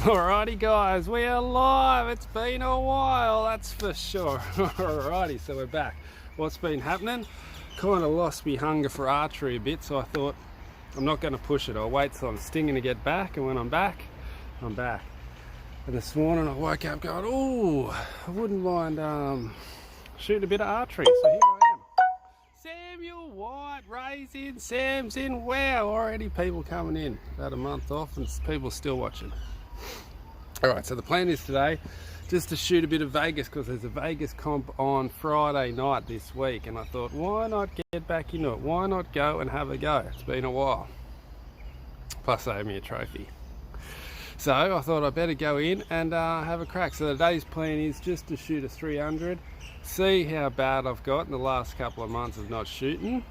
Alrighty guys, we are live. It's been a while, that's for sure. Alrighty, so we're back. What's been happening? Kind of lost me hunger for archery a bit, so I thought I'm not going to push it. I'll wait till I'm stinging to get back, and when I'm back, I'm back. And this morning I woke up going, oh, I wouldn't mind shooting a bit of archery. So here I am. Samuel White, Ray's in, Sam's in. Wow, already people coming in. About a month off and people still watching. Alright, so the plan is today just to shoot a bit of Vegas, because there's a Vegas comp on Friday night this week, and I thought, why not get back into it? Why not go and have a go? It's been a while. Plus they owe me a trophy. So I thought I'd better go in and have a crack. So today's plan is just to shoot a 300, see how bad I've got in the last couple of months of not shooting,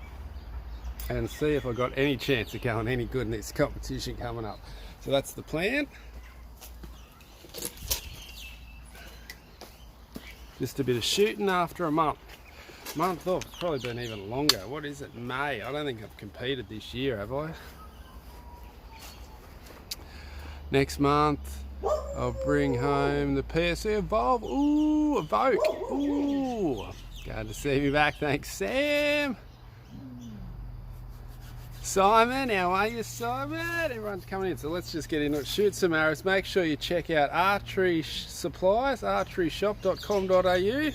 and see if I've got any chance of going any good in this competition coming up. So that's the plan. Just a bit of shooting after a month off. It's probably been even longer. What is it, May? I don't think I've competed this year, have I? Next month I'll bring home the PSC Evolve. Ooh, Evoke. Ooh, glad to see me back. Thanks, Sam. Simon, how are you, Simon? Everyone's coming in, so let's just get into it. Shoot some arrows. Make sure you check out archery supplies, archeryshop.com.au.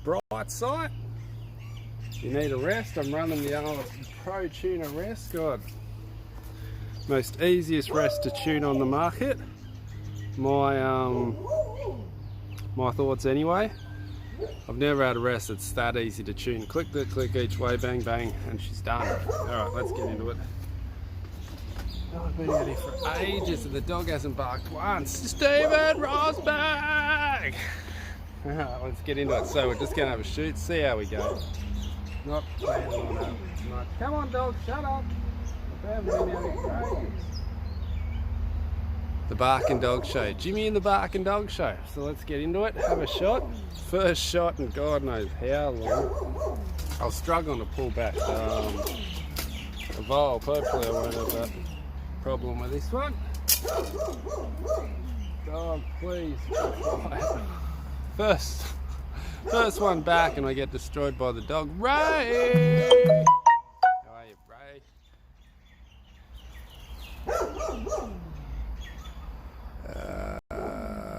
Bright site. You need a rest. I'm running the old Pro Tuner rest. God, most easiest rest to tune on the market. My thoughts anyway. I've never had a rest that's that easy to tune. Click the click each way, bang bang, and she's done. Alright, let's get into it. Oh, I've been out here for ages and the dog hasn't barked once. Stephen Rosberg! Alright, let's get into it. So we're just going to have a shoot, see how we go. Not planning on that much. Come on dog, shut up! I haven't been out here for ages. The Bark and Dog Show. Jimmy and the Bark and Dog Show. So let's get into it, have a shot. First shot in God knows how long. I was struggling to pull back Evolve. Hopefully I won't have that problem with this one. Dog, please. First one back and I get destroyed by the dog. Ray! How are you, Ray?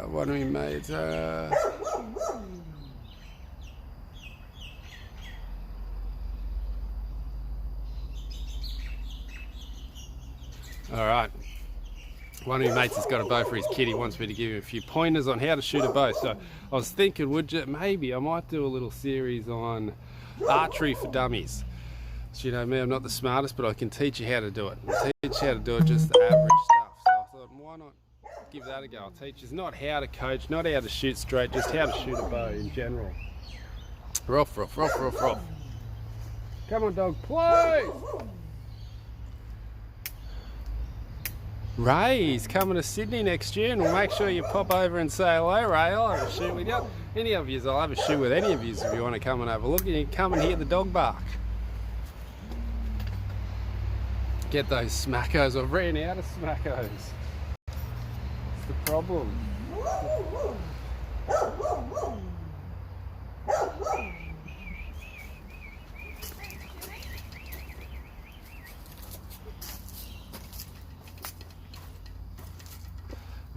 What have we made? Alright, one of your mates has got a bow for his kid. He wants me to give him a few pointers on how to shoot a bow. So I was thinking, maybe I might do a little series on archery for dummies. So you know me, I'm not the smartest, but I can teach you how to do it. I'll teach you how to do it, just the average stuff. So I thought, why not give that a go? I'll teach you not how to coach, not how to shoot straight, just how to shoot a bow in general. Ruff, ruff, ruff, ruff, ruff. Come on, dog, please! Ray's coming to Sydney next year, and we'll make sure you pop over and say hello, Ray. I'll have a shoot with you. Any of you, I'll have a shoot with any of you if you want to come and have a look. You can come and hear the dog bark. Get those smackos. I've ran out of smackos. It's the problem.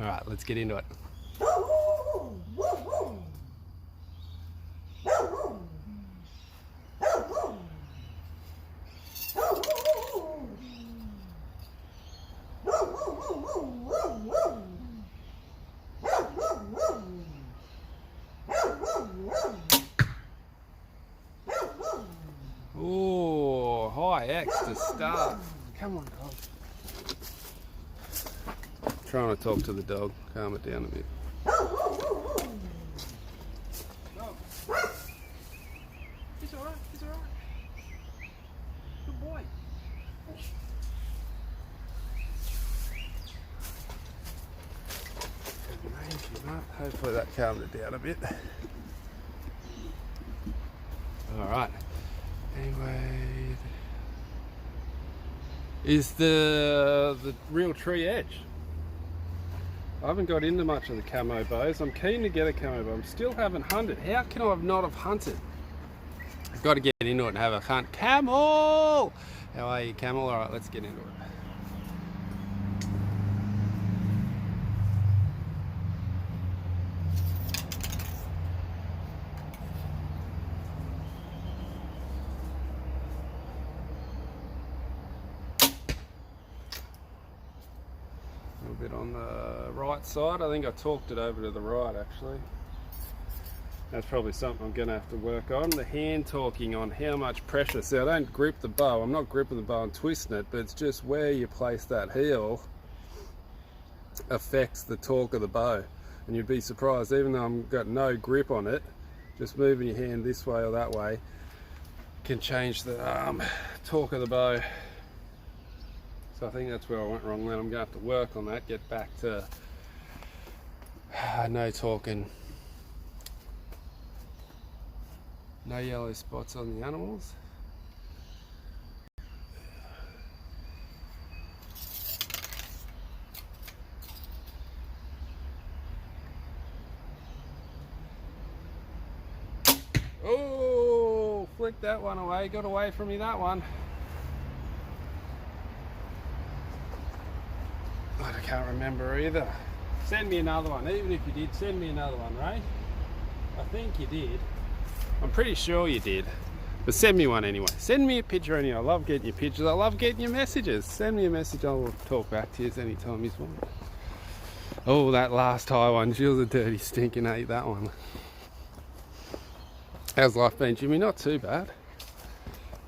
Alright, let's get into it. Oh, high X to start. Come on, dog. Trying to talk to the dog, calm it down a bit. He's alright, he's alright. Good boy. Hopefully that calmed it down a bit. Alright. Anyway, is the real tree edge. I haven't got into much of the camo bows. I'm keen to get a camo bow. I still haven't hunted. How can I not have hunted? I've got to get into it and have a hunt. Camel! How are you, Camel? Alright, let's get into it. A bit on the right side. I think I talked it over to the right actually. That's probably something I'm going to have to work on. The hand torquing on how much pressure. See, I don't grip the bow. I'm not gripping the bow and twisting it, but it's just where you place that heel affects the torque of the bow. And you'd be surprised, even though I've got no grip on it, just moving your hand this way or that way can change the torque of the bow. So I think that's where I went wrong then. I'm going to have to work on that, get back to no talking, no yellow spots on the animals. Oh, flick that one away, got away from me that one. I can't remember either. Send me another one. Even if you did, send me another one, right? I think you did. I'm pretty sure you did. But send me one anyway. Send me a picture anyway. I love getting your pictures. I love getting your messages. Send me a message. I'll talk back to you anytime you want. Oh, that last high one. She was a dirty stinking ate that one. How's life been, Jimmy? Not too bad.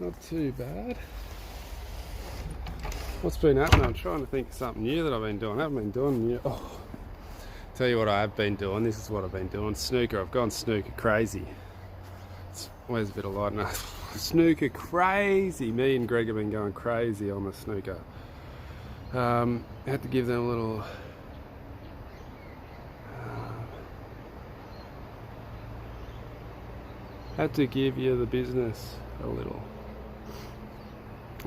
Not too bad. What's been happening? I'm trying to think of something new that I've been doing. I haven't been doing new. Oh, tell you what I have been doing. This is what I've been doing. Snooker. I've gone snooker crazy. Where's a bit of light enough? Snooker crazy. Me and Greg have been going crazy on the snooker. I had to give them a little. Had to give you the business a little.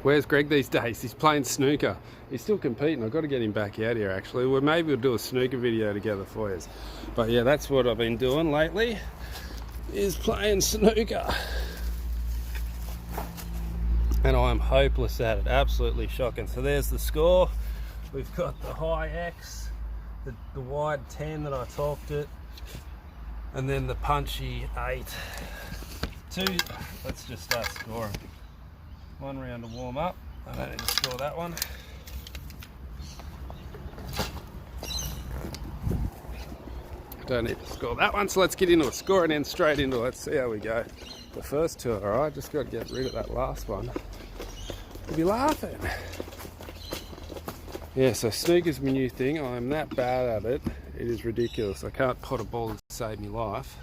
Where's Greg these days? He's playing snooker. He's still competing. I've got to get him back out here actually. Well, maybe we'll do a snooker video together for you. But yeah, that's what I've been doing lately, is playing snooker. And I'm hopeless at it. Absolutely shocking. So there's the score. We've got the high X, the wide 10 that I talked it, and then the punchy 8. Let's just start scoring. One round to warm up. I don't need to score that one. Don't need to score that one, so let's get into a score and then straight into it. Let's see how we go. The first two, alright, just got to get rid of that last one. You'll be laughing. Yeah, so snooker's my new thing. I'm that bad at it. It is ridiculous. I can't pot a ball to save me life.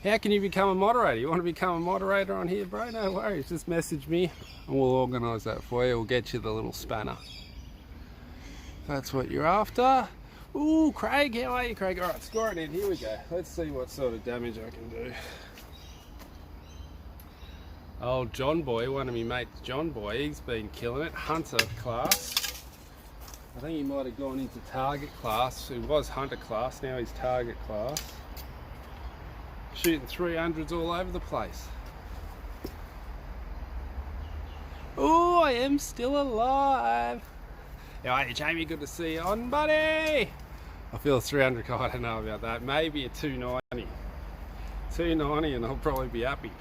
How can you become a moderator? You want to become a moderator on here, bro? No worries, just message me and we'll organise that for you. We'll get you the little spanner. That's what you're after. Ooh, Craig, how are you, Craig? Alright, score it in. Here we go. Let's see what sort of damage I can do. Old John Boy, one of my mates, John Boy, he's been killing it. Hunter class. I think he might have gone into target class. He was hunter class, now he's target class. Shooting 300s all over the place. Oh, I am still alive. How are you, Jamie? Good to see you on, buddy. I feel 300, I don't know about that. Maybe a 290. 290 and I'll probably be happy.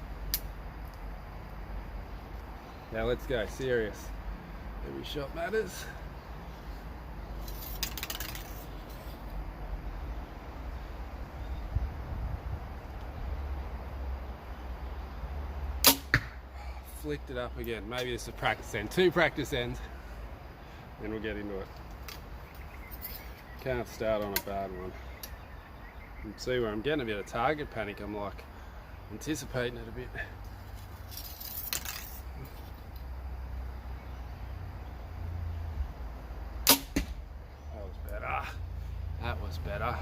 Now let's go, serious. Every shot matters. Flicked it up again. Maybe this is a practice end. 2 practice ends. Then we'll get into it. Can't start on a bad one. You can see where I'm getting a bit of target panic. I'm like anticipating it a bit. that's better.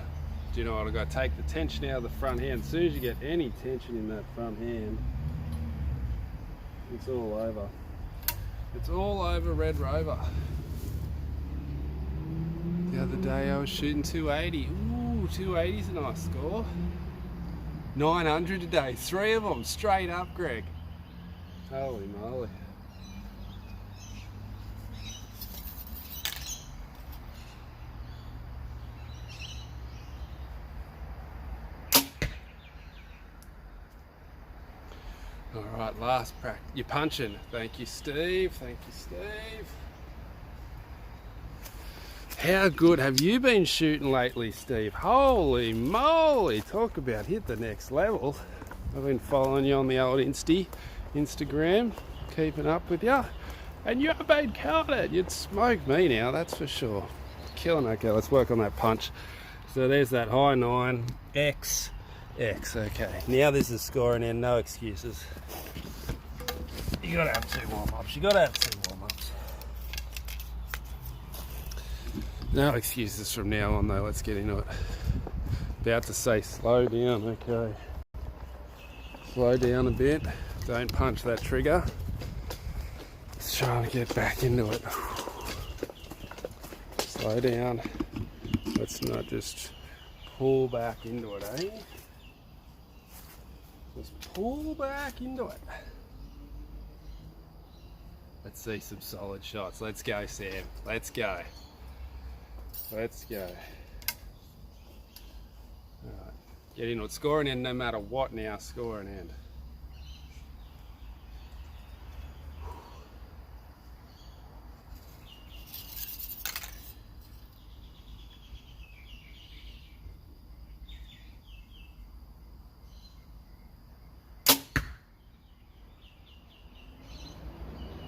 Do you know what? I've got to take the tension out of the front hand. As soon as you get any tension in that front hand, it's all over. It's all over Red Rover. The other day I was shooting 280. Ooh, 280's a nice score. 900 today, 3 of them straight up, Greg. Holy moly. All right, last practice. You're punching. Thank you, Steve. Thank you, Steve. How good have you been shooting lately, Steve? Holy moly. Talk about hit the next level. I've been following you on the old Instagram, keeping up with you. And you've been killing it. You'd smoke me now, that's for sure. Killing it. Okay, let's work on that punch. So there's that high 9, X. Okay, now this is scoring in, no excuses. You gotta have 2 warm-ups. No excuses from now on though, let's get into it. About to say slow down, okay. Slow down a bit, don't punch that trigger. Let's try and get back into it. Slow down. Let's not just pull back into it, eh? Just pull back into it. Let's see some solid shots. Let's go, Sam. Let's go. Let's go. Alright. Get into it. Scoring end no matter what now. Scoring end.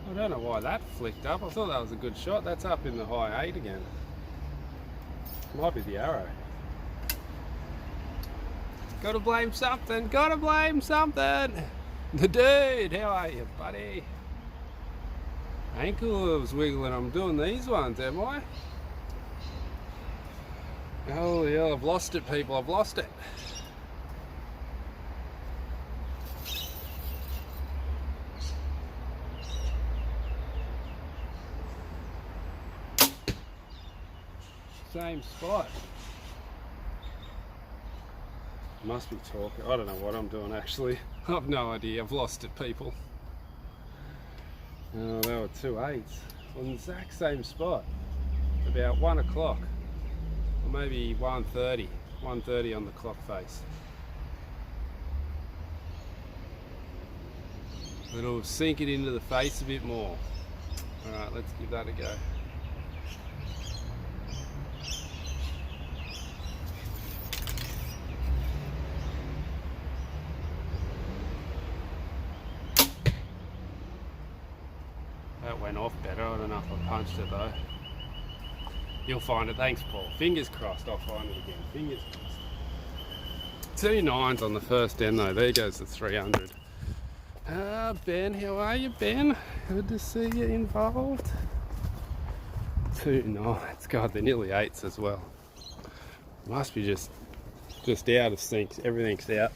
I don't know why that flicked up. I thought that was a good shot. That's up in the high 8 again. Might be the arrow. Gotta blame something. The dude, how are you, buddy? Ankle was wiggling. I'm doing these ones, am I? Holy hell, I've lost it, people. I've lost it. Same spot. Must be talking. I don't know what I'm doing actually. I've no idea. I've lost it, people. Oh, there were 2 8s on the exact same spot. About 1 o'clock, or maybe 1:30. 1:30 on the clock face. It'll sink it into the face a bit more. All right, let's give that a go. That went off better. I don't know if I punched it though. You'll find it. Thanks, Paul. Fingers crossed I'll find it again. Fingers crossed. 2 9s on the first end though. There goes the 300. Ben, how are you, Ben? Good to see you involved. 2 9s. God, they're nearly 8s as well. Must be just out of sync. Everything's out.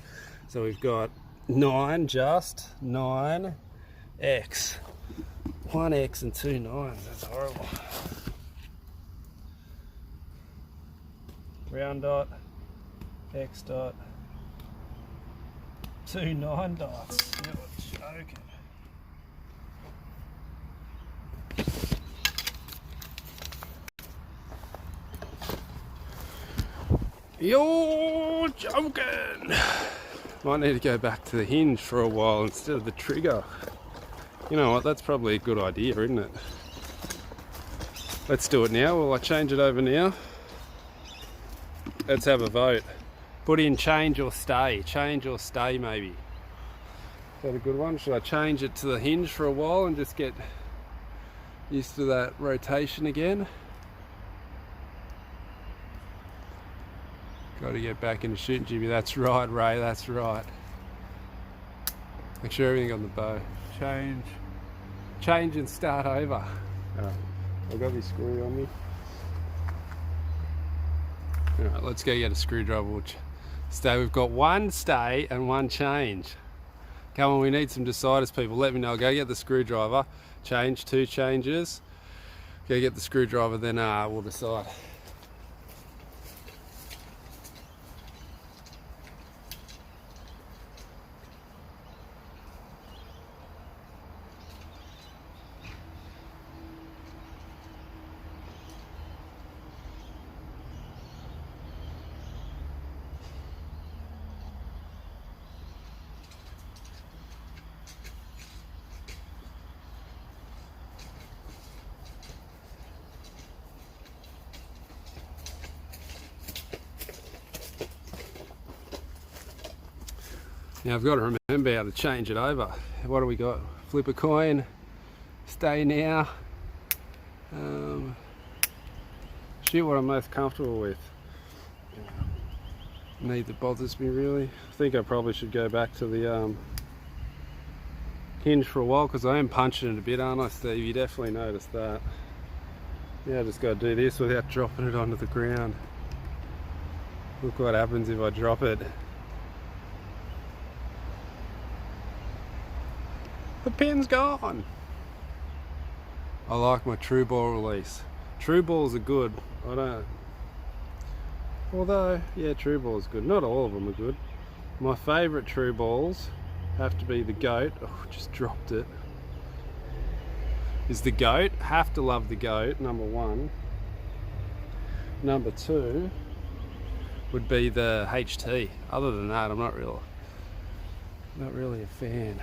So we've got 9, just 9, X. 1 X and 2 9s. That's horrible. Round dot, X dot, 2 9 dots. You're joking. You're joking. Might need to go back to the hinge for a while instead of the trigger. You know what, that's probably a good idea, isn't it? Let's do it now. Will I change it over now? Let's have a vote. Put in change or stay. Change or stay, maybe. Is that a good one? Should I change it to the hinge for a while and just get used to that rotation again? Got to get back into shooting, Jimmy. That's right, Ray. That's right. Make sure everything on the bow. Change and start over. I've got my screw on me. Alright, let's go get a screwdriver. We've got one stay and one change. Come on, we need some deciders, people. Let me know. Go get the screwdriver. Change, 2 changes. Go get the screwdriver, then we'll decide. Now I've got to remember how to change it over. What do we got? Flip a coin, stay now. Shoot what I'm most comfortable with. Neither bothers me really. I think I probably should go back to the hinge for a while because I am punching it a bit, aren't I, Steve? You definitely noticed that. Yeah, I just got to do this without dropping it onto the ground. Look what happens if I drop it. The pin's gone. I like my true ball release. True balls are good. I don't. Although, yeah, true balls are good. Not all of them are good. My favourite true balls have to be the goat. Oh, just dropped it. Is the goat. Have to love the goat. Number 1. Number 2 would be the HT. Other than that, I'm not really a fan.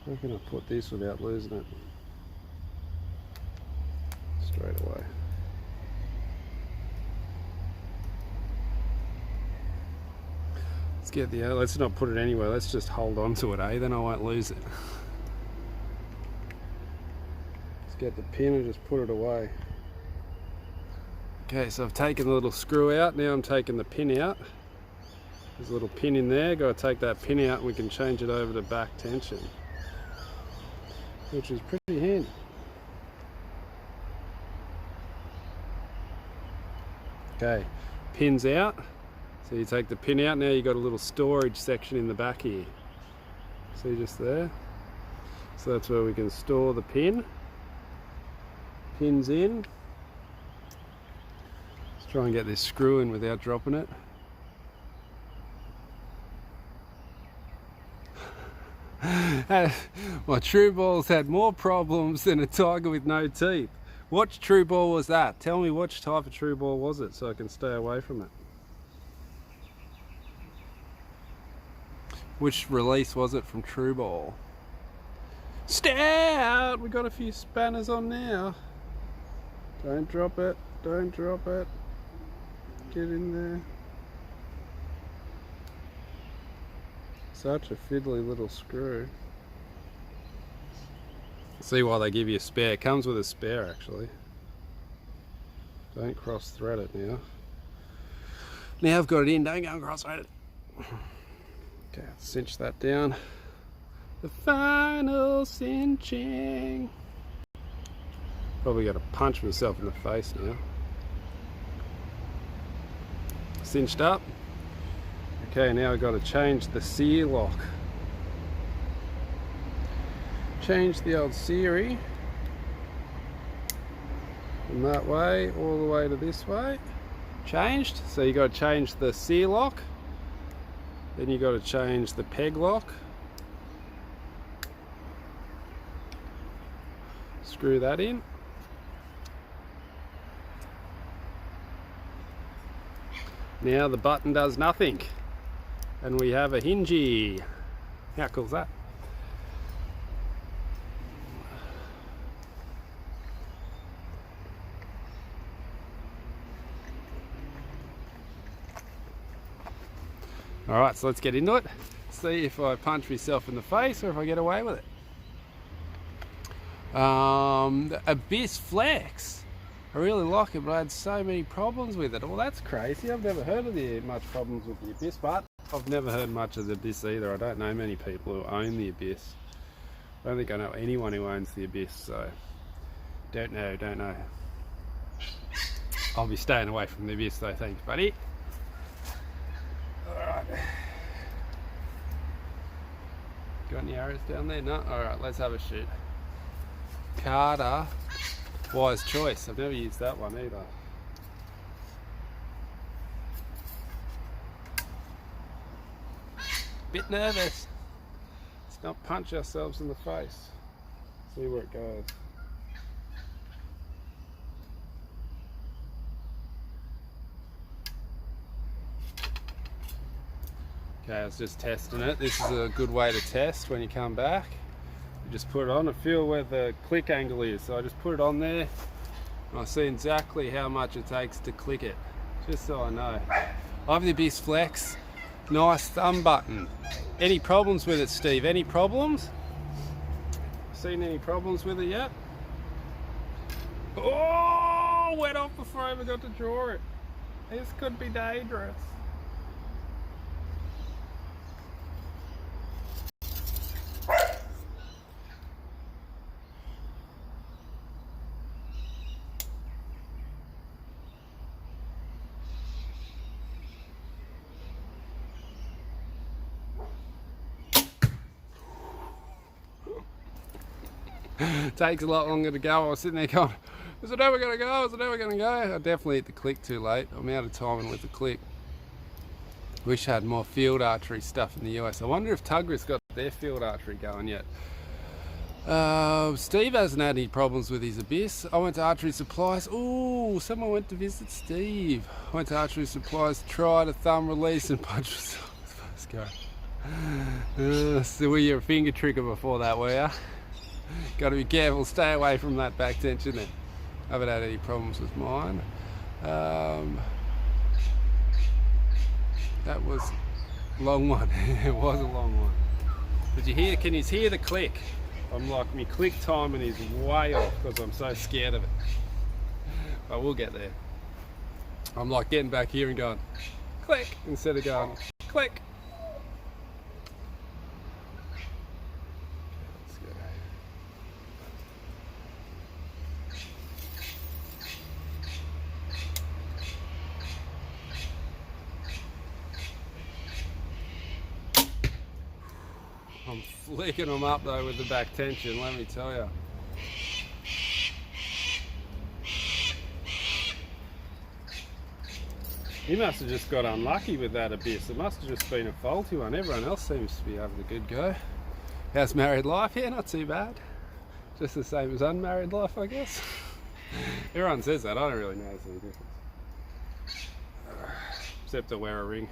Where can I put this without losing it? Straight away. Let's get let's not put it anywhere, let's just hold on to it, then I won't lose it. Let's get the pin and just put it away. Okay, so I've taken the little screw out, now I'm taking the pin out. There's a little pin in there, got to take that pin out and we can change it over to back tension, which is pretty handy. Okay, pin's out. So you take the pin out, now you've got a little storage section in the back here. See, just there? So that's where we can store the pin. Pin's in. Let's try and get this screw in without dropping it. My true balls had more problems than a tiger with no teeth. What true ball was that? Tell me which type of true ball was it so I can stay away from it. Which release was it from true ball? Stay out! We got a few spanners on now. Don't drop it, don't drop it. Get in there. Such a fiddly little screw. See why they give you a spare. It comes with a spare actually. Don't cross thread it now. Now I've got it in, don't go and cross thread it. Okay, cinch that down. The final cinching. Probably got to punch myself in the face now. Cinched up. Okay, now I've got to change the sear lock. Change the old seary from that way all the way to this way. Changed. So you got to change the sear lock. Then you got to change the peg lock. Screw that in. Now the button does nothing. And we have a hingy. How cool is that? Alright, so let's get into it. See if I punch myself in the face or if I get away with it. The Abyss Flex. I really like it, but I had so many problems with it. Well, that's crazy. I've never heard of much problems with the Abyss, but I've never heard much of the Abyss either. I don't know many people who own the Abyss. I don't think I know anyone who owns the Abyss, so don't know. I'll be staying away from the abyss though, thanks buddy. Alright. Got any arrows down there? No? Alright, let's have a shoot. Carter, wise choice. I've never used that one either. Bit nervous. Let's not punch ourselves in the face. See where it goes. Okay, I was just testing it. This is a good way to test when you come back. You just put it on and feel where the click angle is. So I just put it on there and I see exactly how much it takes to click it, just so I know. I have the Abyss Flex. Nice thumb button. Any problems with it, Steve? Any problems? Seen any problems with it yet? Oh, went off before I ever got to draw it. This could be dangerous. Takes a lot longer to go. I was sitting there going, is it ever going to go? Is it ever going to go? I definitely hit the click too late. I'm out of timing with the click. Wish I had more field archery stuff in the US. I wonder if Tugger's got their field archery going yet. Steve hasn't had any problems with his Abyss. I went to Archery Supplies. Ooh, someone went to visit Steve. I went to Archery Supplies, tried a thumb release and punch myself with the first go. So were you a finger trigger before that, were you? Got to be careful, stay away from that back tension then. Haven't had any problems with mine. That was a long one. It was a long one. Did you hear, can you hear the click? I'm like, my click timing is way off because I'm so scared of it. But we'll get there. I'm like getting back here and going, click, instead of going, click. I'm flicking them up though with the back tension, let me tell you. He must have just got unlucky with that Abyss. It must have just been a faulty one. Everyone else seems to be having a good go. How's married life? Yeah, not too bad. Just the same as unmarried life, I guess. Everyone says that, I don't really notice any difference. Except to wear a ring.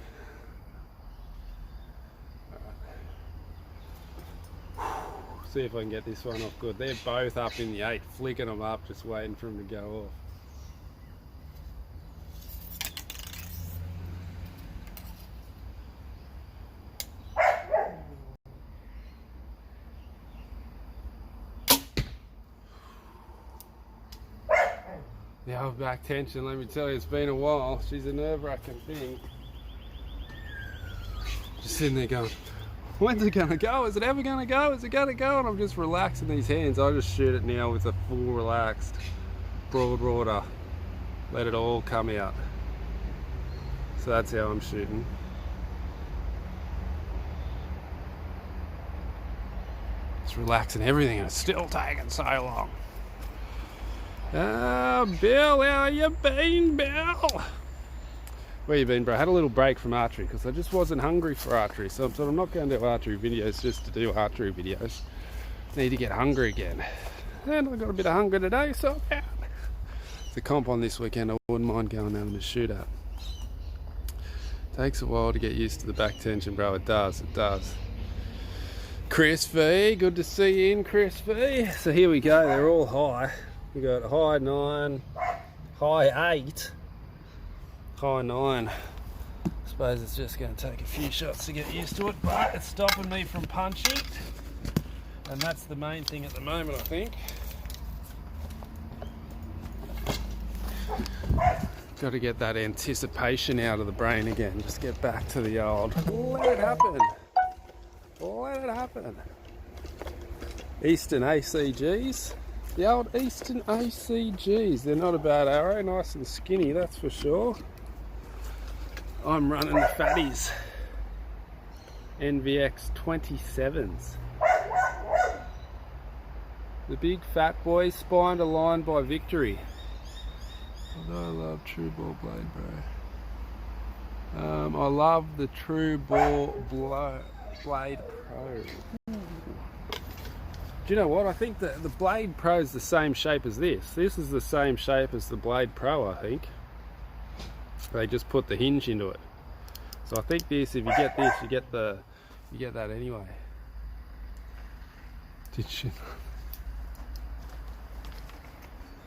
See if I can get this one off good. They're both up in the 8, flicking them up, just waiting for them to go off. The old back tension, let me tell you, it's been a while. She's a nerve-wracking thing. Just sitting there going, when's it gonna go? Is it ever gonna go? Is it gonna go? And I'm just relaxing these hands. I just shoot it now with a full relaxed broad water. Let it all come out. So that's how I'm shooting. It's relaxing everything and it's still taking so long. Bill, how you been, Bill? Where you been, bro? I had a little break from archery because I just wasn't hungry for archery. So I'm not going to do archery videos just to do archery videos. Need to get hungry again. And I got a bit of hunger today, so yeah. It's a comp on this weekend. I wouldn't mind going having a shoot at. Takes a while to get used to the back tension, bro. It does, it does. Chris V, good to see you in, Chris V. So here we go, they're all high. We got high 9, high 8, high 9. I suppose it's just going to take a few shots to get used to it, but it's stopping me from punching. And that's the main thing at the moment, I think. Got to get that anticipation out of the brain again. Just get back to the old, let it happen. Let it happen. Eastern ACGs. The old Eastern OCGs. They're not a bad arrow, nice and skinny, that's for sure. I'm running the Fatties. NVX 27s. The big fat boys spined aligned by victory. Although I love True Ball Blade, bro. I love the True Ball Blade Pro. Do you know what? I think the Blade Pro is the same shape as this. This is the same shape as the Blade Pro, I think. They just put the hinge into it. So I think this, if you get this, you get that anyway. Did you?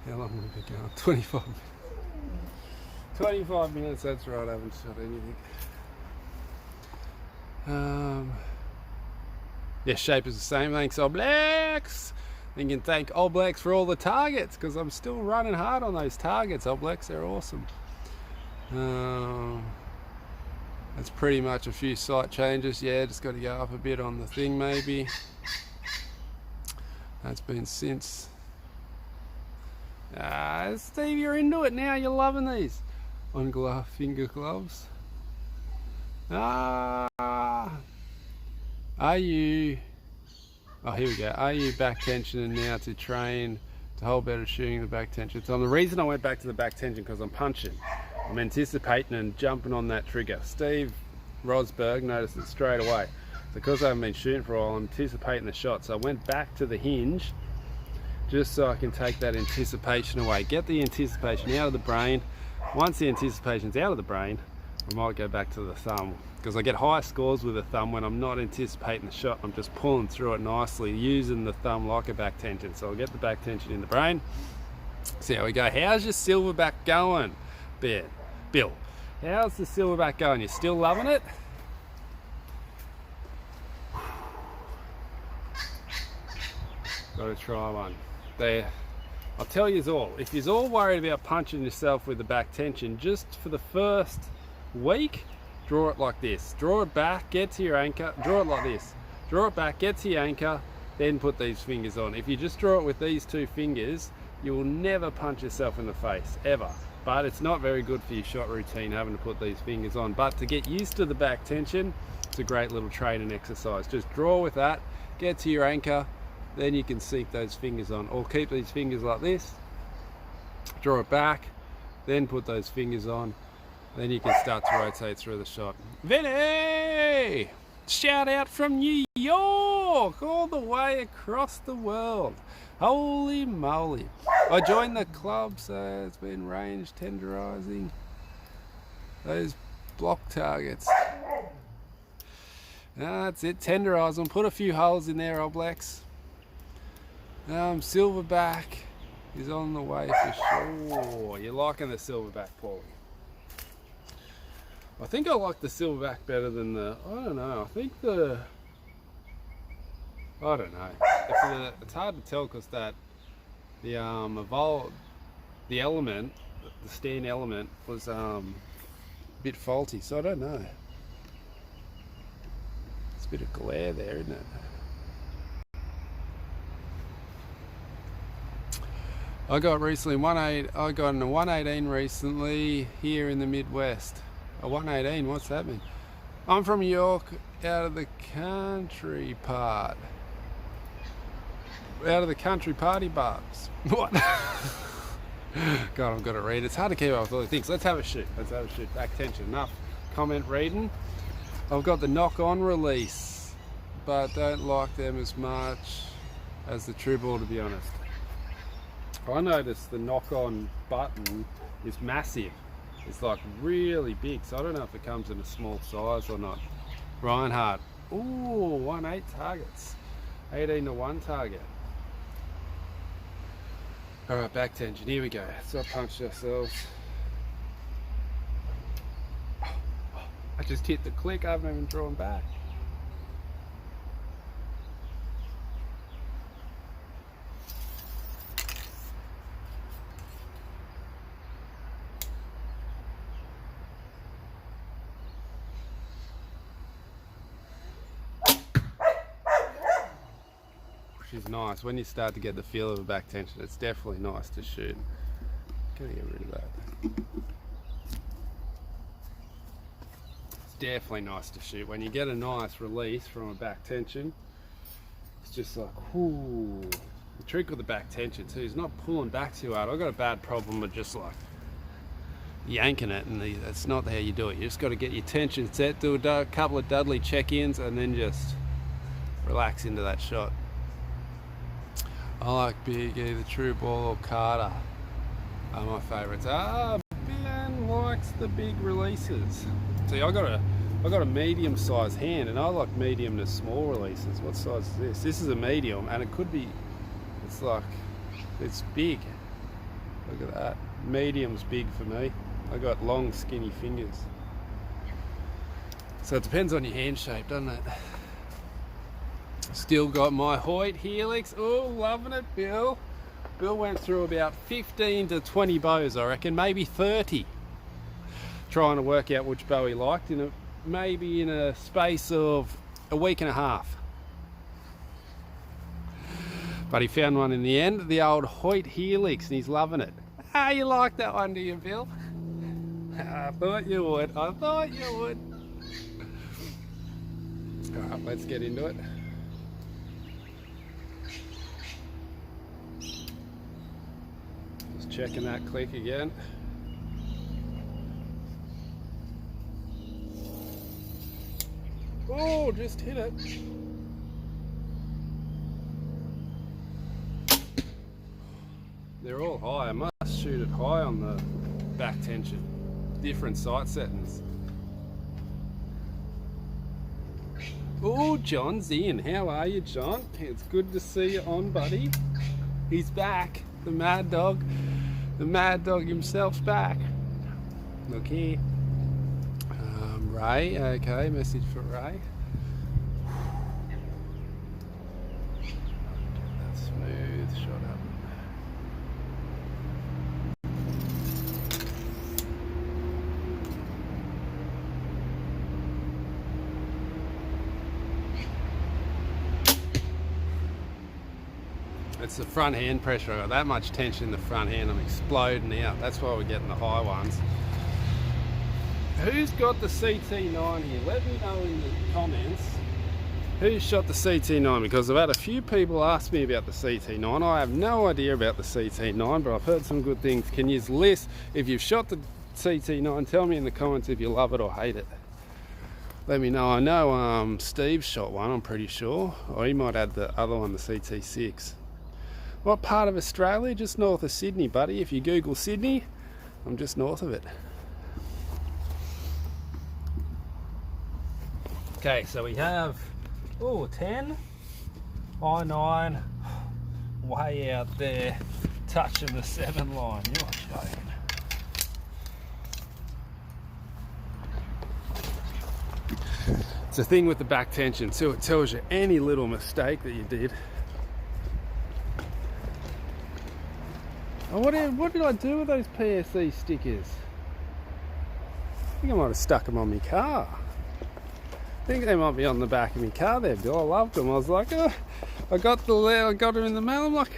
How long have we been going? 25 minutes. 25 minutes, that's right, I haven't shot anything. Yeah, shape is the same. Thanks, All Blacks. You can thank All Blacks for all the targets, because I'm still running hard on those targets. All Blacks, they're awesome. That's pretty much a few sight changes. Yeah, just got to go up a bit on the thing maybe. That's been since. Steve, you're into it now. You're loving these. On glove, finger gloves. Are you... Oh, here we go. Are you back tensioning now to train to hold better shooting the back tension? So the reason I went back to the back tension because I'm punching. I'm anticipating and jumping on that trigger. Steve Rosberg noticed it straight away. Because I haven't been shooting for a while, I'm anticipating the shot. So I went back to the hinge just so I can take that anticipation away. Get the anticipation out of the brain. Once the anticipation's out of the brain, I might go back to the thumb. Because I get high scores with the thumb when I'm not anticipating the shot. I'm just pulling through it nicely, using the thumb like a back tension. So I'll get the back tension in the brain. See how we go. How's your silverback going, Bill? How's the silverback going? You still loving it? Gotta try one. I'll tell you all, if you're all worried about punching yourself with the back tension, just for the first week, draw it like this. Draw it back, get to your anchor, draw it like this. Draw it back, get to your anchor, then put these fingers on. If you just draw it with these two fingers, you will never punch yourself in the face, ever. But it's not very good for your shot routine having to put these fingers on. But to get used to the back tension, it's a great little training exercise. Just draw with that, get to your anchor, then you can sink those fingers on. Or keep these fingers like this, draw it back, then put those fingers on, then you can start to rotate through the shot. Vinny! Shout out from New York, all the way across the world. Holy moly. I joined the club, so it's been range tenderizing those block targets. That's it, tenderize them, put a few holes in there, All Blacks. Silverback is on the way for sure. You're liking the silverback, Paulie. I think I like the silverback better than the, I don't know, I think the, I don't know. It's hard to tell because that, the element, the stand element was a bit faulty, so I don't know. It's a bit of glare there, isn't it? I got in a 118 recently here in the Midwest. A 118, what's that mean? I'm from York, out of the country part. Out of the country party bars. What? God, I've got to read. It's hard to keep up with all the things. Let's have a shoot. Let's have a shoot. Back tension. Enough comment reading. I've got the knock-on release, but don't like them as much as the True Ball, to be honest. I noticed the knock-on button is massive. It's like really big, so I don't know if it comes in a small size or not. Reinhardt. Ooh, 1-8 targets. 18 to 1 target. Alright, back tension. Here we go. So I punched ourselves. I just hit the click. I haven't even drawn back. which is nice. When you start to get the feel of a back tension, it's definitely nice to shoot. Gonna get rid of that. It's definitely nice to shoot. When you get a nice release from a back tension, it's just like, whoo. The trick with the back tension too is not pulling back too hard. I've got a bad problem with just like yanking it, and that's not how you do it. You just got to get your tension set, do a couple of Dudley check-ins, and then just relax into that shot. I like big, either true ball or Carter are my favourites. Ben likes the big releases. See, I got a medium-sized hand, and I like medium to small releases. What size is this? This is a medium, and it could be. It's like, it's big. Look at that. Medium's big for me. I got long, skinny fingers. So it depends on your hand shape, doesn't it? Still got my Hyot Helix. Oh, loving it, Bill. Bill went through about 15 to 20 bows, I reckon, maybe 30. Trying to work out which bow he liked maybe in a space of a week and a half. But he found one in the end, the old Hyot Helix, and he's loving it. You like that one, do you, Bill? I thought you would. I thought you would. Alright, let's get into it. Just checking that click again. Oh, just hit it. They're all high. I must shoot it high on the back tension. Different sight settings. Oh, John's in. How are you, John? It's good to see you on, buddy. He's back. The mad dog. The mad dog himself's back. Look here. Ray. Okay, message for Ray. Get that smooth shot up. It's the front hand pressure. I got that much tension in the front hand, I'm exploding out. That's why we're getting the high ones. Who's got the CT9 here? Let me know in the comments who shot the CT9, because I've had a few people ask me about the CT9. I have no idea about the CT9, but I've heard some good things. Can you list if you've shot the CT9? Tell me in the comments if you love it or hate it. Let me know. I know Steve shot one, I'm pretty sure. Or he might add the other one, the CT6. What part of Australia? Just north of Sydney, buddy. If you Google Sydney, I'm just north of it. Okay, so we have 10, I9, way out there, touching the 7 line. You're joking. It's the thing with the back tension too, it tells you any little mistake that you did. Oh, what did I do with those PSE stickers? I think I might have stuck them on my car. I think they might be on the back of my car there, Bill. I loved them. I was like, oh, I got them in the mail. I'm like,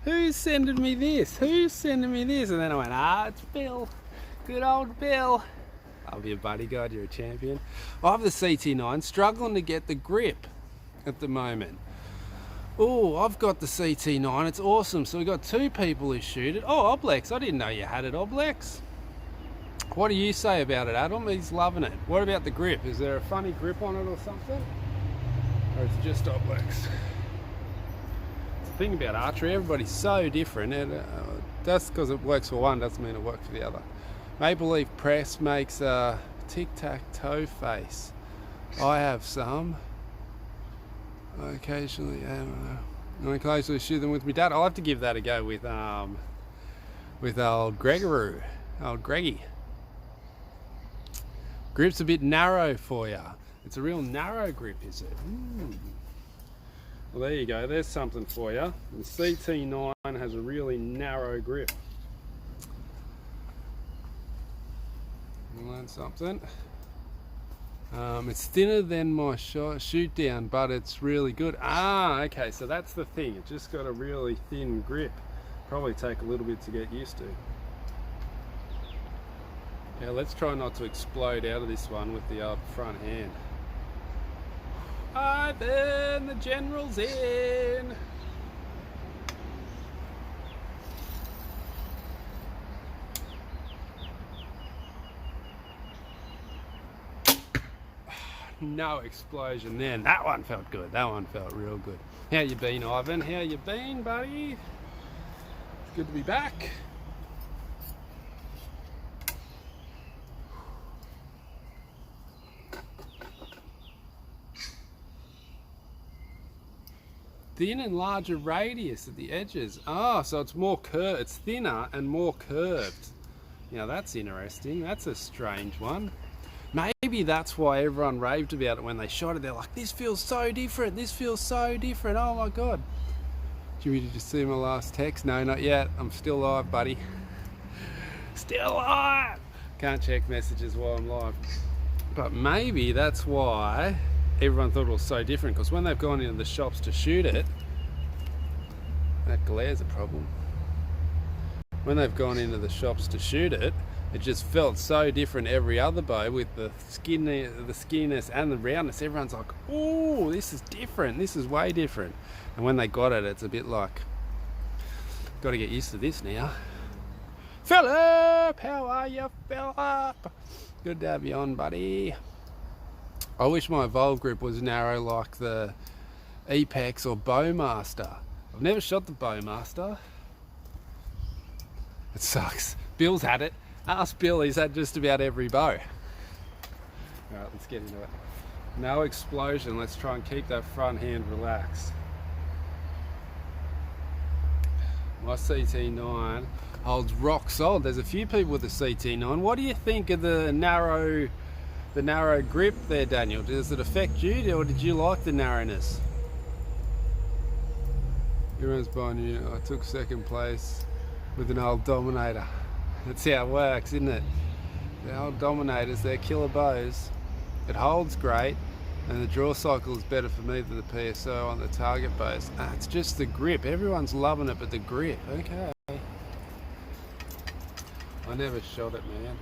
who's sending me this? Who's sending me this? And then I went, it's Bill. Good old Bill. I'll be a bodyguard, you're a champion. I have the CT9, struggling to get the grip at the moment. Oh, I've got the CT9, it's awesome. So we've got 2 people who shoot it. Oh, Oblex, I didn't know you had it, Oblex. What do you say about it, Adam? He's loving it. What about the grip? Is there a funny grip on it or something? Or it's just Oblex? The thing about archery, everybody's so different. And just because it works for one doesn't mean it works for the other. Maple Leaf Press makes a tic-tac-toe face. I have some. I occasionally shoot them with my dad. I'll have to give that a go with old Gregaroo, old Greggy. Grip's a bit narrow for you. It's a real narrow grip, is it? Well, there you go. There's something for you. The CT9 has a really narrow grip. You learn something. It's thinner than my shoot down, but it's really good. Ah, okay, so that's the thing. It just got a really thin grip. Probably take a little bit to get used to. Yeah, let's try not to explode out of this one with the front hand. Ivan, the general's in. No explosion then. That one felt good. That one felt real good. How you been, Ivan? How you been, buddy? It's good to be back. Thin and larger radius at the edges. Oh, so it's more curved. It's thinner and more curved. Now that's interesting. That's a strange one. Maybe that's why everyone raved about it when they shot it. They're like, this feels so different. This feels so different. Oh my God. Did you just see my last text? No, not yet. I'm still live, buddy. Still live. Can't check messages while I'm live. But maybe that's why everyone thought it was so different, because when they've gone into the shops to shoot it, that glare's a problem. When they've gone into the shops to shoot it, it just felt so different every other bow with the skinniness and the roundness. Everyone's like, oh, this is different. This is way different. And when they got it, it's a bit like, got to get used to this now. Philip, how are you, Philip? Good to have you on, buddy. I wish my Evolve grip was narrow like the Apex or Bowmaster. I've never shot the Bowmaster. It sucks. Bill's had it. Ask Bill, he's had just about every bow. Alright, let's get into it. No explosion. Let's try and keep that front hand relaxed. My CT9 holds rock solid. There's a few people with the CT9. What do you think of the narrow grip there, Daniel? Does it affect you, or did you like the narrowness? Everyone's buying you. I took second place with an old Dominator. That's how it works, isn't it? The old Dominators, they're killer bows. It holds great, and the draw cycle is better for me than the PSO on the target bows. It's just the grip. Everyone's loving it, but the grip. Okay. I never shot it, man.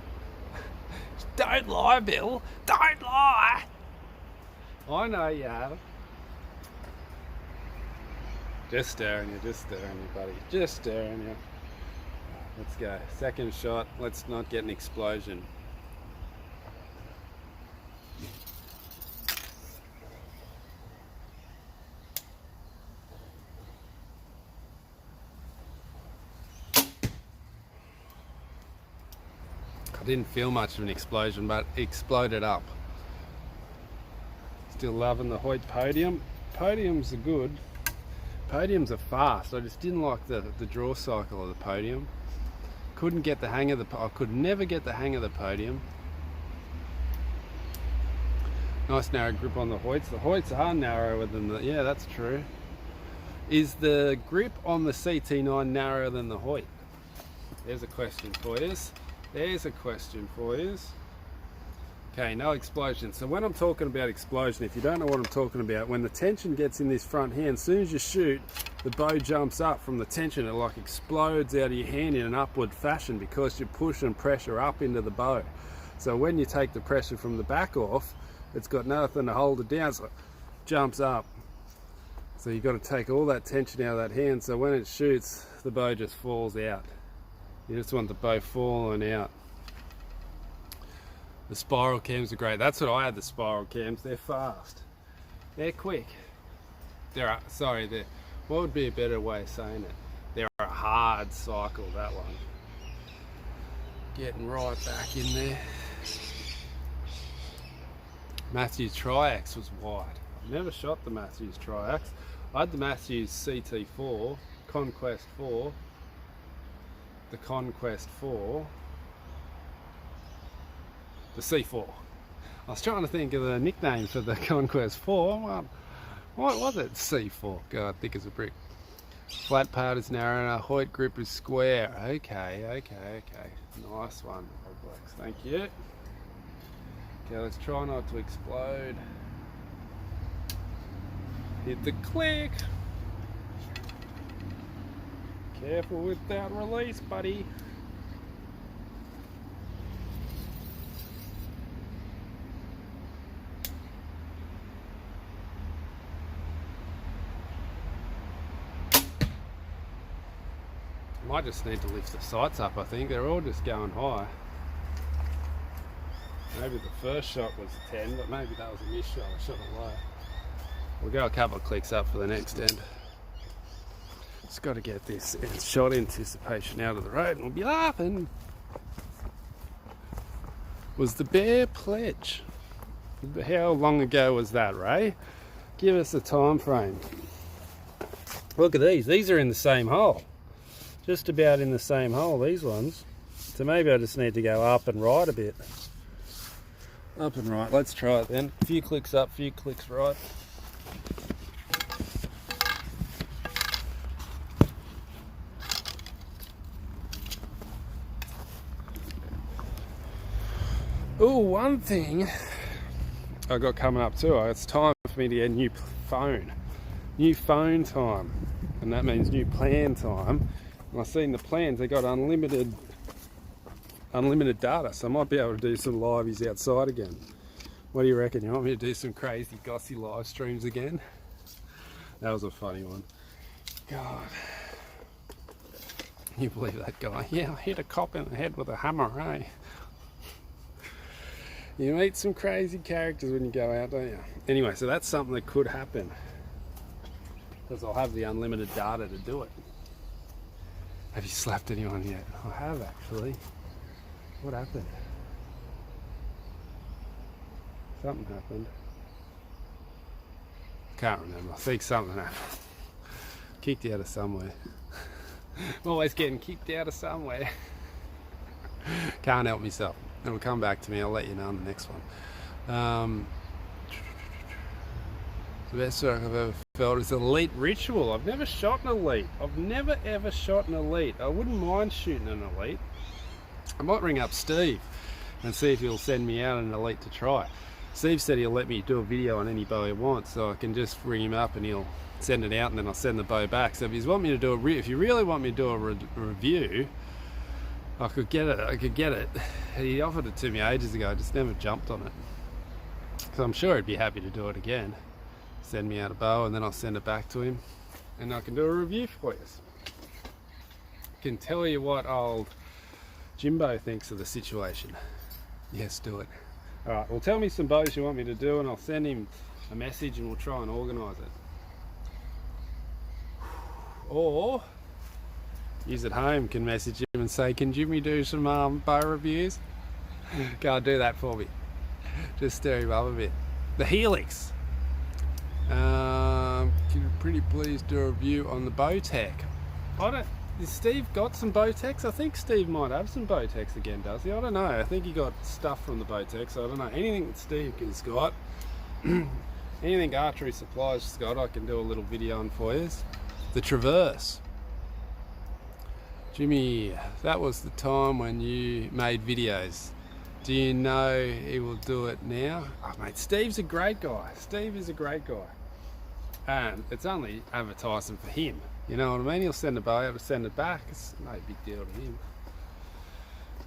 Don't lie, Bill. Don't lie. I know you have. Just staring you, buddy. Just staring you. Let's go. Second shot. Let's not get an explosion. I didn't feel much of an explosion, but it exploded up. Still loving the Hyot Podium. Podiums are good. Podiums are fast. I just didn't like the draw cycle of the Podium. Couldn't get the hang of I could never get the hang of the Podium. Nice narrow grip on the Hyots. The Hyots are narrower than the, yeah, that's true. Is the grip on the CT9 narrower than the Hyot? There's a question for you. There's a question for you. Okay, no explosion. So when I'm talking about explosion, if you don't know what I'm talking about, when the tension gets in this front hand, as soon as you shoot, the bow jumps up from the tension. It like explodes out of your hand in an upward fashion because you're pushing pressure up into the bow. So when you take the pressure from the back off, it's got nothing to hold it down, so it jumps up. So you've got to take all that tension out of that hand, so when it shoots, the bow just falls out. You just want the bow falling out. The spiral cams are great. That's what I had, the spiral cams. They're fast. They're quick. They're, sorry, they're, what would be a better way of saying it? They're a hard cycle, that one. Getting right back in there. Mathews Triax was wide. I've never shot the Mathews Triax. I had the Mathews CT4, Conquest 4, the Conquest 4, the C4. I was trying to think of the nickname for the Conquest 4. Well, what was it? C4. God, thick as a brick. Flat part is narrow and our Hyot grip is square. Okay. Nice one, Roblox. Thank you. Okay, let's try not to explode. Hit the click. Careful with that release, buddy. Might just need to lift the sights up, I think. They're all just going high. Maybe the first shot was a 10, but maybe that was a miss shot. I shot it low. We'll go a couple of clicks up for the next end. Just got to get this shot anticipation out of the road and we'll be laughing. Was the bear pledge? How long ago was that, Ray? Give us a time frame. Look at these. These are in the same hole. Just about in the same hole, these ones. So maybe I just need to go up and right a bit. Up and right. Let's try it then. A few clicks up, a few clicks right. Oh, one thing I got coming up too. It's time for me to get a new phone. New phone time. And that means new plan time. And I've seen the plans, they got unlimited data, so I might be able to do some liveys outside again. What do you reckon? You want me to do some crazy gossy live streams again? That was a funny one. God. Can you believe that guy? Yeah, I hit a cop in the head with a hammer, eh? You meet some crazy characters when you go out, don't you? Anyway, so that's something that could happen. Because I'll have the unlimited data to do it. Have you slapped anyone yet? I have actually. What happened? Something happened. Can't remember. I think something happened. Kicked out of somewhere. I'm always getting kicked out of somewhere. Can't help myself. It'll come back to me. I'll let you know on the next one. The best work I've ever felt is elite ritual. I've never shot an elite. I've never ever shot an elite. I wouldn't mind shooting an elite. I might ring up Steve and see if he'll send me out an elite to try. Steve said he'll let me do a video on any bow he wants, so I can just ring him up and he'll send it out and then I'll send the bow back. So if you want me to do if you really want me to do a review, I could get it. He offered it to me ages ago. I just never jumped on it. So I'm sure he'd be happy to do it again. Send me out a bow and then I'll send it back to him and I can do a review for you. I can tell you what old Jimbo thinks of the situation. Yes, do it. Alright, well tell me some bows you want me to do and I'll send him a message and we'll try and organise it. Or you at home can message him and say, can Jimmy do some bow reviews? Go and do that for me. Just stir him up a bit. The Helix. Can you pretty please do a review on the Bowtech? Has Steve got some Bowtechs? I think Steve might have some Bowtechs again, does he? I don't know. I think he got stuff from the Bowtech, so I don't know. Anything that Steve has got, anything Archery Supplies has got, I can do a little video on for you. The Traverse. Jimmy, that was the time when you made videos. Do you know he will do it now? Oh, mate, Steve's a great guy. Steve is a great guy. And it's only advertising for him. You know what I mean? He'll send a bow out, send it back. It's no big deal to him.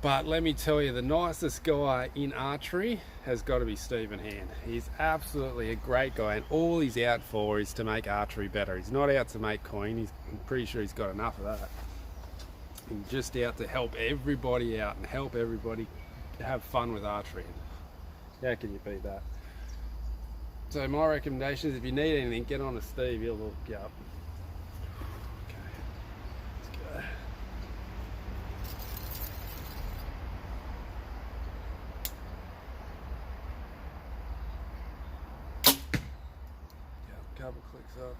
But let me tell you, the nicest guy in archery has got to be Stephen Hand. He's absolutely a great guy, and all he's out for is to make archery better. He's not out to make coin. I'm pretty sure he's got enough of that. He's just out to help everybody out and help everybody have fun with archery. How can you beat that? So my recommendation is, if you need anything, get on to Steve. He'll look you up. Okay, let's go. Couple clicks up.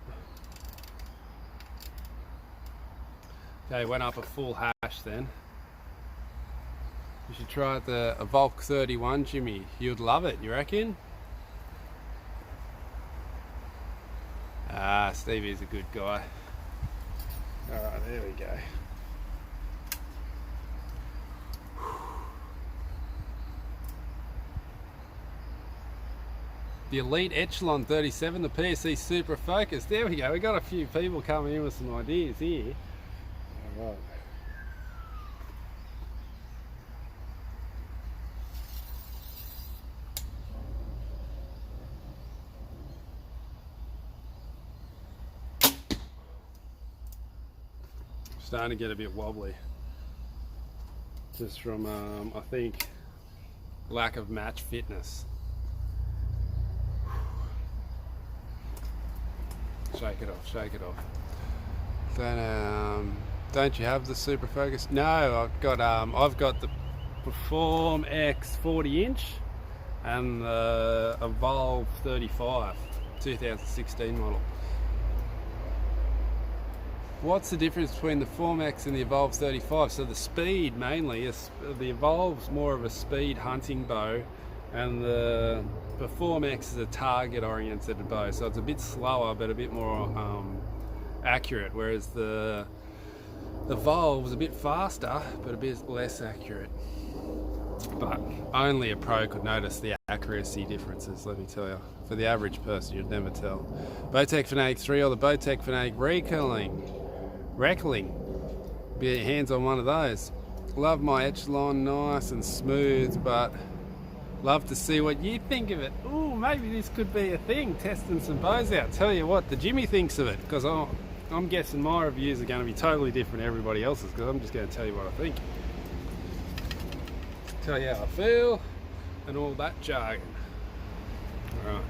Okay, went up a full hash then. You should try the Volk 31, Jimmy. You'd love it, you reckon? Ah, Stevie's a good guy. Alright, there we go. the Elite Echelon 37, the PSC Super Focus. There we go, we got a few people coming in with some ideas here. All right. Starting to get a bit wobbly, just from I think lack of match fitness. Shake it off, shake it off. Then don't you have the Super Focus? No, I've got the Perform X 40-inch and the Evolve 35 2016 model. What's the difference between the Perform X and the Evolve 35? So the speed mainly is, the Evolve's more of a speed hunting bow, and the Perform X is a target oriented bow, so it's a bit slower but a bit more accurate, whereas the Evolve is a bit faster but a bit less accurate. But only a pro could notice the accuracy differences, let me tell you. For the average person, you'd never tell. Bowtech Fanatic 3 or the Bowtech Fanatic Reckling. Get your hands on one of those. Love my Echelon, nice and smooth, but love to see what you think of it. Ooh, maybe this could be a thing, testing some bows out. Tell you what the Jimmy thinks of it, because I'm guessing my reviews are going to be totally different to everybody else's, because I'm just going to tell you what I think. Tell you how I feel, and all that jargon. Alright.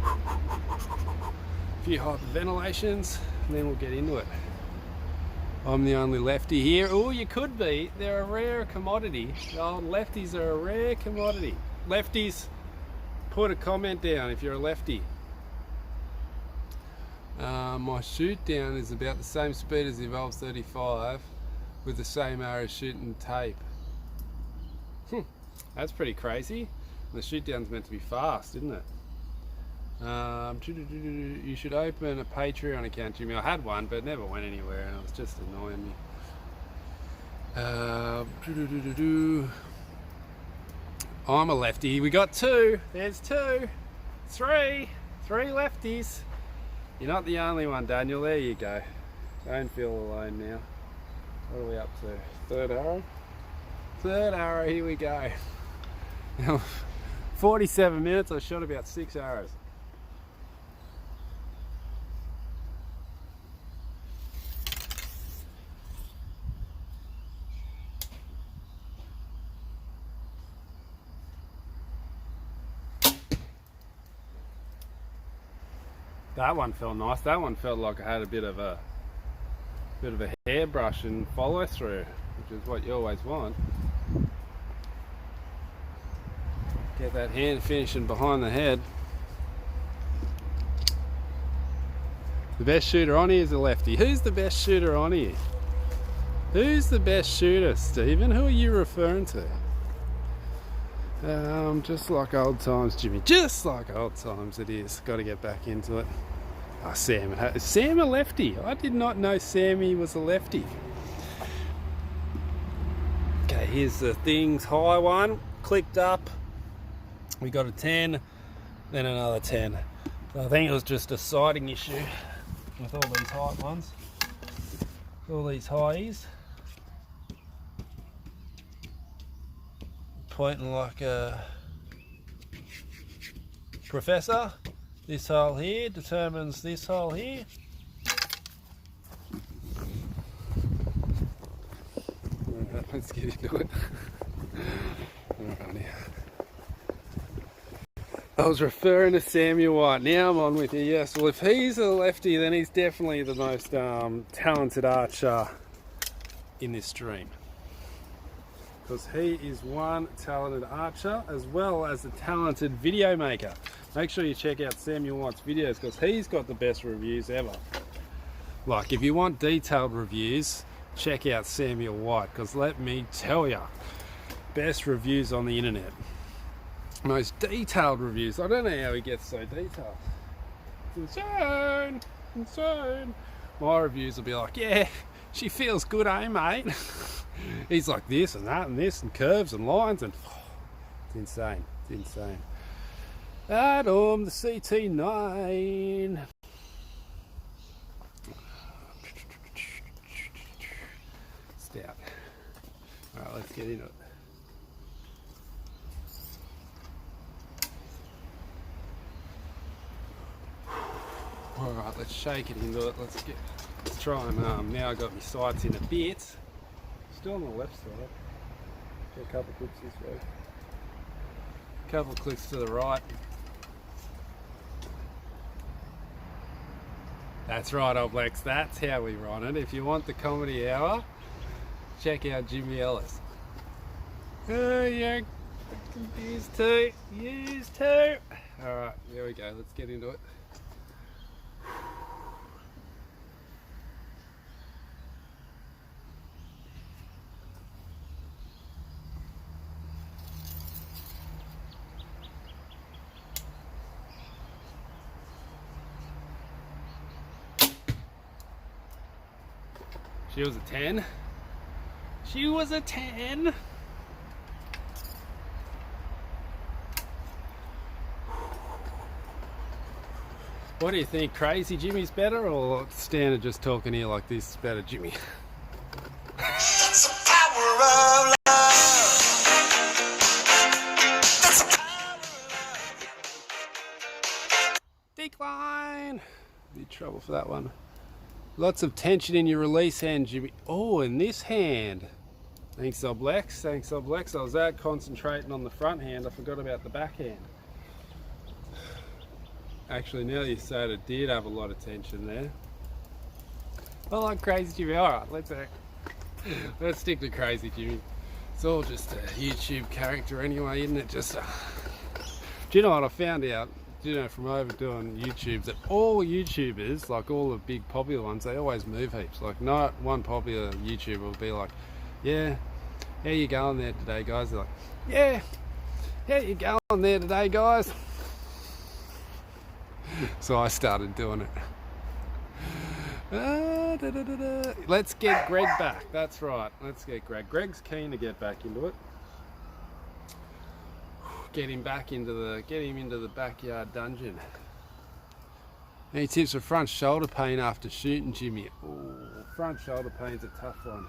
A few hyperventilations, and then we'll get into it. I'm the only lefty here. Oh, you could be. They're a rare commodity. The old lefties are a rare commodity. Lefties, put a comment down if you're a lefty. My shoot down is about the same speed as the Evolve 35 with the same arrow shooting tape. That's pretty crazy. The shoot down's meant to be fast, isn't it? You should open a Patreon account, Jimmy. I had one, but it never went anywhere, and it was just annoying me. I'm a lefty. We got two. There's two. Three lefties. You're not the only one, Daniel. There you go. Don't feel alone now. What are we up to? Third arrow? Third arrow, here we go. Now, 47 minutes, I shot about 6 arrows. That one felt nice. That one felt like I had a bit of a hairbrush and follow through, which is what you always want. Get that hand finishing behind the head. The best shooter on here is a lefty. Who's the best shooter on here? Who's the best shooter, Stephen? Who are you referring to? Just like old times, Jimmy. Just like old times it is. Got to get back into it. Oh, Sam. Is Sam a lefty? I did not know Sammy was a lefty. Okay, here's the things. High one. Clicked up. We got a 10. Then another 10. So I think it was just a sighting issue with all these high ones. All these highs. Pointing like a professor. This hole here determines this hole here. Alright, let's get into it. I was referring to Samuel White. Now I'm on with you. Yes, well, if he's a lefty, then he's definitely the most talented archer in this stream. Because he is one talented archer as well as a talented video maker. Make sure you check out Samuel White's videos because he's got the best reviews ever. Like, if you want detailed reviews, check out Samuel White because let me tell you, best reviews on the internet. Most detailed reviews. I don't know how he gets so detailed. It's insane. Insane. My reviews will be like, yeah, she feels good, eh, mate? He's like this and that and this and curves and lines and it's insane. It's insane. Adam, the CT9. Stout. Alright, let's get into it. Alright, let's shake it into it. Let's try and now I've got my sights in a bit. Still on the left side. Get a couple clicks this way. A couple clicks to the right. That's right, old blacks. That's how we run it. If you want the comedy hour, check out Jimmy Ellis. Oh yeah, used to. Alright, there we go. Let's get into it. She was a 10. She was a 10. What do you think? Crazy Jimmy's better, or standard just talking here like this is better, Jimmy? That's the power of love. That's the power of Decline. Big trouble for that one. Lots of tension in your release hand, Jimmy. Oh, in this hand. Thanks, Oblex. Thanks, Oblex. I was that concentrating on the front hand. I forgot about the back hand. Actually, now you say it, it did have a lot of tension there. I like Crazy Jimmy. Alright, let's stick to Crazy Jimmy. It's all just a YouTube character anyway, isn't it? Just. Do you know what I found out? From over doing YouTubes, that all YouTubers, like all the big popular ones, they always move heaps. Like, not one popular YouTuber will be like, yeah, how you going there today, guys? They're like, yeah, how you going there today, guys? So I started doing it. Let's get Greg back. That's right, let's get Greg. Greg's keen to get back into it. Get him into the backyard dungeon. Any tips for front shoulder pain after shooting, Jimmy? Oh, front shoulder pain's a tough one.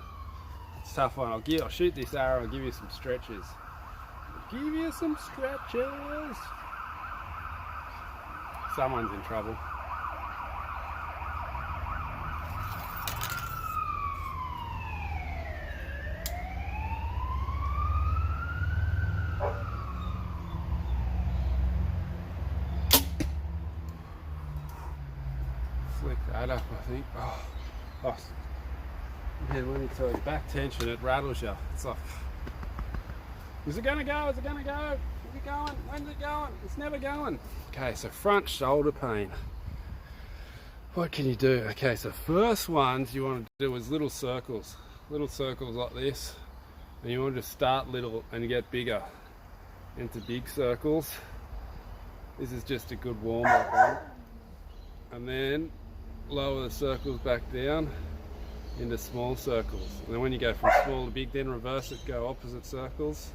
It's a tough one. I'll shoot this arrow. I'll give you some stretches. Someone's in trouble. Flick that up, I think. Oh, man, let me tell you, back tension, it rattles you. It's like, is it gonna go? Is it gonna go? Is it going? When's it going? It's never going. Okay, so front shoulder pain. What can you do? Okay, so first ones you want to do is little circles like this, and you want to just start little and get bigger into big circles. This is just a good warm-up one, and then lower the circles back down into small circles, and then when you go from small to big, then reverse it, go opposite circles,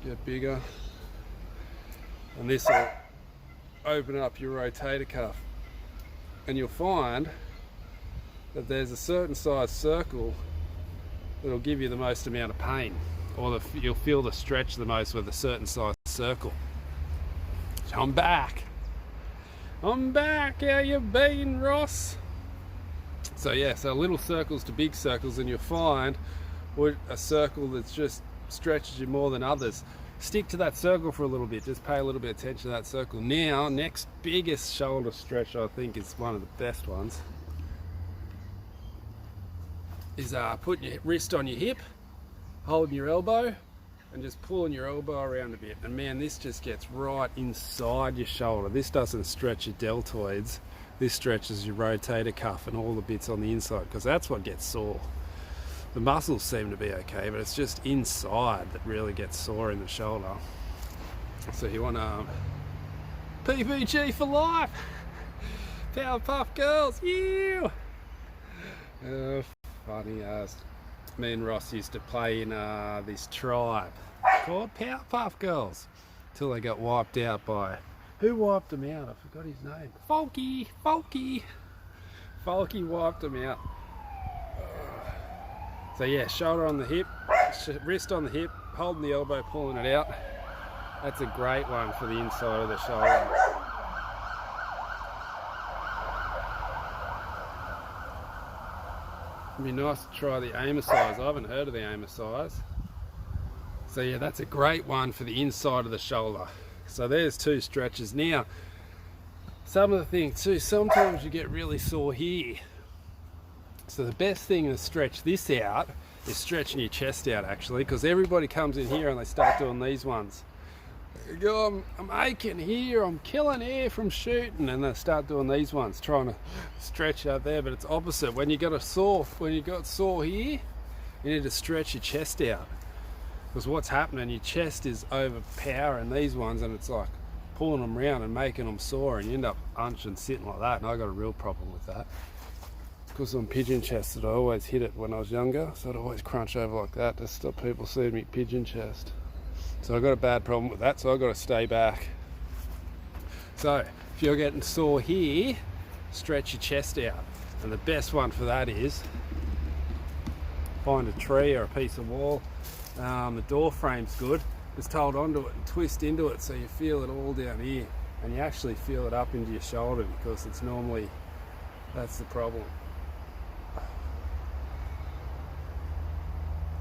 get bigger, and this will open up your rotator cuff, and you'll find that there's a certain size circle that'll give you the most amount of pain, or you'll feel the stretch the most with a certain size circle. So I'm back. How you been, Ross? So yeah, so little circles to big circles, and you'll find a circle that's just stretches you more than others. Stick to that circle for a little bit. Just pay a little bit of attention to that circle. Now, next biggest shoulder stretch, I think is one of the best ones, is putting your wrist on your hip, holding your elbow, and just pulling your elbow around a bit. And man, this just gets right inside your shoulder. This doesn't stretch your deltoids. This stretches your rotator cuff and all the bits on the inside, because that's what gets sore. The muscles seem to be okay, but it's just inside that really gets sore in the shoulder. So you want to PPG for life. Powerpuff Girls, you. Funny as me and Ross used to play in this tribe called Powerpuff Girls. till they got wiped out by, who wiped them out? I forgot his name. Folky wiped them out. So yeah, shoulder on the hip, wrist on the hip, holding the elbow, pulling it out. That's a great one for the inside of the shoulder. It'd be nice to try the aimer size. I haven't heard of the aimer size. So yeah, that's a great one for the inside of the shoulder. So there's 2 stretches. Now, some of the things too, sometimes you get really sore here. So the best thing to stretch this out is stretching your chest out, actually, because everybody comes in here and they start doing these ones. They go, I'm aching here, I'm killing air from shooting, and they start doing these ones, trying to stretch out there. But it's opposite. When you got sore here, you need to stretch your chest out, because what's happening, your chest is overpowering these ones, and it's like pulling them round and making them sore, and you end up hunching, sitting like that. And I got a real problem with that, because I'm pigeon chested. I always hit it when I was younger, so I'd always crunch over like that to stop people seeing me pigeon chest. So I got a bad problem with that, so I got to stay back. So if you're getting sore here, stretch your chest out, and the best one for that is find a tree or a piece of wall. The door frame's good. Just hold onto it and twist into it so you feel it all down here, and you actually feel it up into your shoulder, because it's normally, that's the problem.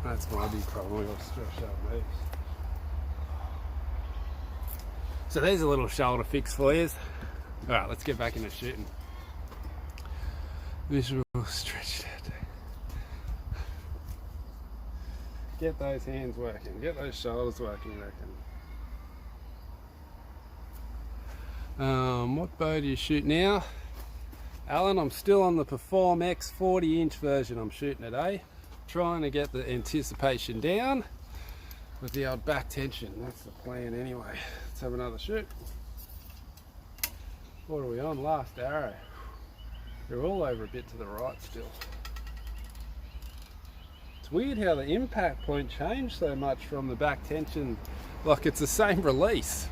That's my big problem. I got to stretch out these. So there's a little shoulder fix for you. Alright, let's get back into shooting. Visual stretched out. Get those hands working, get those shoulders working, I reckon. What bow do you shoot now? Alan, I'm still on the Perform X 40-inch version I'm shooting today. Trying to get the anticipation down with the old back tension. That's the plan anyway. Let's have another shoot. What are we on? Last arrow. They're all over a bit to the right still. It's weird how the impact point changed so much from the back tension. Like, it's the same release.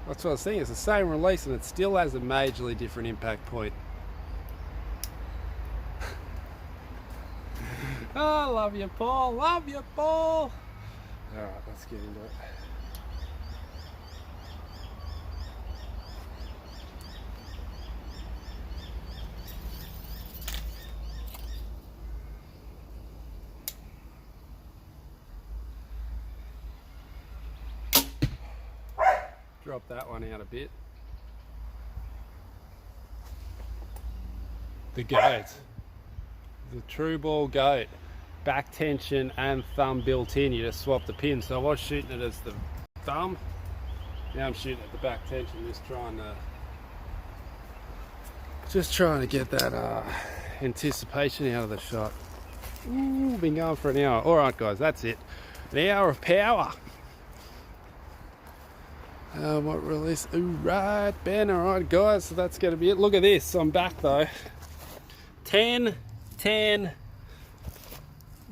That's what I was saying, it's the same release and it still has a majorly different impact point. Oh, love you, Paul. Love you, Paul. Alright, let's get into it. Drop that one out a bit. The goat. The true ball goat. Back tension and thumb built in. You just swap the pin. So I was shooting it as the thumb. Now I'm shooting at the back tension, just trying to get that anticipation out of the shot. Ooh, been going for an hour. All right, guys, that's it. An hour of power. What release? Ooh, right, Ben. All right, guys, so that's going to be it. Look at this. I'm back though. 10, 10,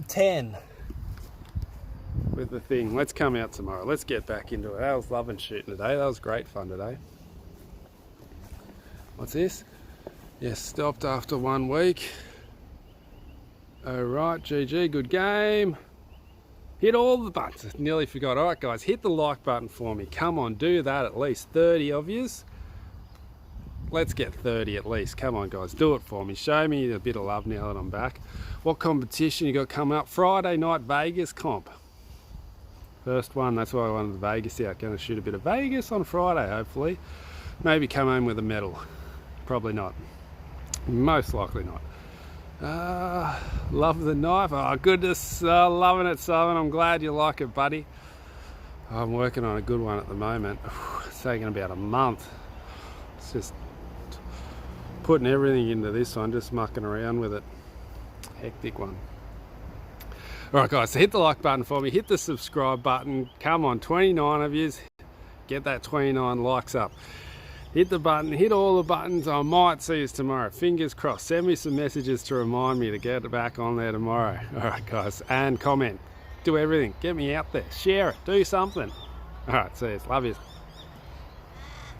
10 with the thing. Let's come out tomorrow. Let's get back into it. I was loving shooting today. That was great fun today. What's this? Yes, stopped after 1 week. All right, GG, good game. Hit all the buttons. Nearly forgot. All right, guys, hit the like button for me. Come on, do that. At least 30 of yous. Let's get 30 at least. Come on, guys, do it for me. Show me a bit of love now that I'm back. What competition you got coming up? Friday night Vegas comp. First one. That's why I wanted the Vegas out. Going to shoot a bit of Vegas on Friday, hopefully. Maybe come home with a medal. Probably not. Most likely not. Love the knife. Oh goodness, loving it, Simon. I'm glad you like it, buddy. I'm working on a good one at the moment. It's taking about a month. It's just putting everything into this one, just mucking around with it. Hectic one. Alright guys, so hit the like button for me, hit the subscribe button. Come on, 29 of yous, get that 29 likes up. Hit the button, hit all the buttons. I might see you tomorrow. Fingers crossed. Send me some messages to remind me to get back on there tomorrow. All right, guys. And comment. Do everything. Get me out there. Share it. Do something. Alright, see you. Love you.